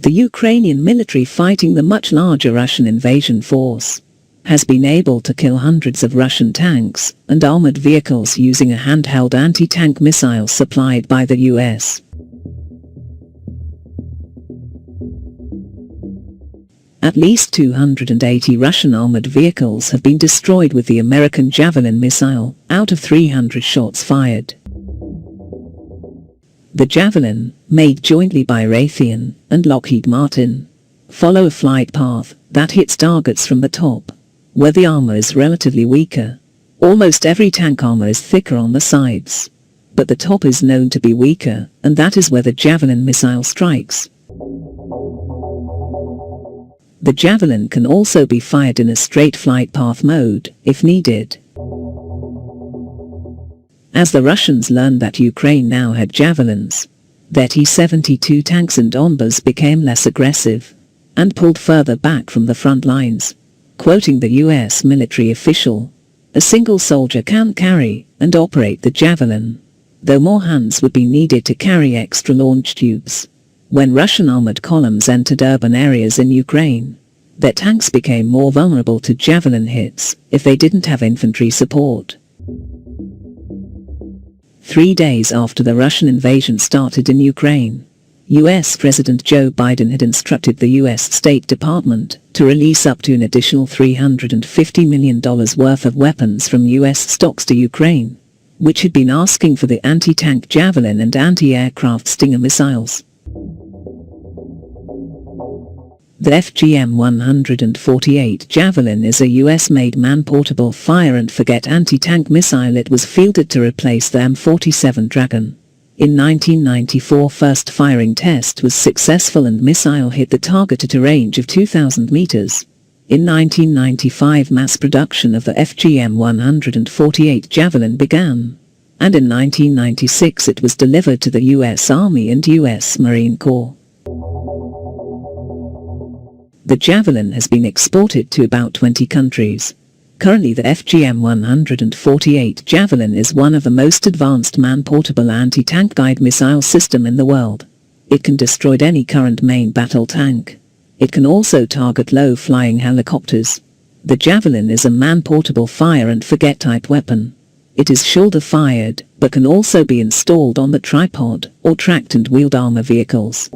The Ukrainian military, fighting the much larger Russian invasion force, has been able to kill hundreds of Russian tanks and armored vehicles using a handheld anti-tank missile supplied by the US. At least 280 Russian armored vehicles have been destroyed with the American Javelin missile, out of 300 shots fired. The Javelin, made jointly by Raytheon and Lockheed Martin, follow a flight path that hits targets from the top, where the armor is relatively weaker. Almost every tank armor is thicker on the sides, but the top is known to be weaker, and that is where the Javelin missile strikes. The Javelin can also be fired in a straight flight path mode, if needed. As the Russians learned that Ukraine now had Javelins, their T-72 tanks and bombers became less aggressive and pulled further back from the front lines. Quoting the US military official, "A single soldier can't carry and operate the Javelin, though more hands would be needed to carry extra launch tubes." When Russian armored columns entered urban areas in Ukraine, their tanks became more vulnerable to Javelin hits if they didn't have infantry support. 3 days after the Russian invasion started in Ukraine, US President Joe Biden had instructed the US State Department to release up to an additional $350 million worth of weapons from US stocks to Ukraine, which had been asking for the anti-tank Javelin and anti-aircraft Stinger missiles. The FGM-148 Javelin is a US-made man-portable fire-and-forget anti-tank missile. It was fielded to replace the M47 Dragon. In 1994, first firing test was successful and missile hit the target at a range of 2,000 meters. In 1995, mass production of the FGM-148 Javelin began, and in 1996 it was delivered to the US Army and US Marine Corps. The Javelin has been exported to about 20 countries. Currently, the FGM-148 Javelin is one of the most advanced man-portable anti-tank guide missile system in the world. It can destroy any current main battle tank. It can also target low-flying helicopters. The Javelin is a man-portable fire-and-forget type weapon. It is shoulder-fired, but can also be installed on the tripod or tracked and wheeled armor vehicles.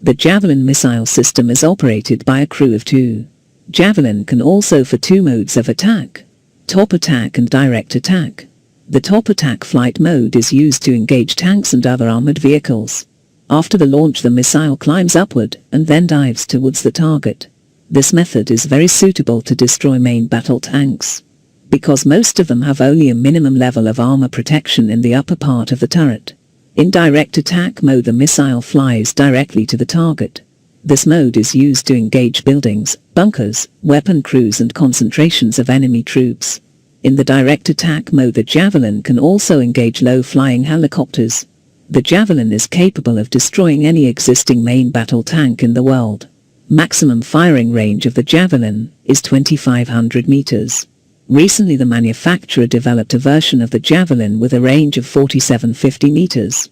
The Javelin missile system is operated by a crew of 2. Javelin can also for 2 modes of attack: top attack and direct attack. The top attack flight mode is used to engage tanks and other armored vehicles. After the launch, the missile climbs upward and then dives towards the target. This method is very suitable to destroy main battle tanks, because most of them have only a minimum level of armor protection in the upper part of the turret. In direct attack mode, the missile flies directly to the target. This mode is used to engage buildings, bunkers, weapon crews and concentrations of enemy troops. In the direct attack mode, the Javelin can also engage low-flying helicopters. The Javelin is capable of destroying any existing main battle tank in the world. Maximum firing range of the Javelin is 2,500 meters. Recently, the manufacturer developed a version of the Javelin with a range of 4,750 meters.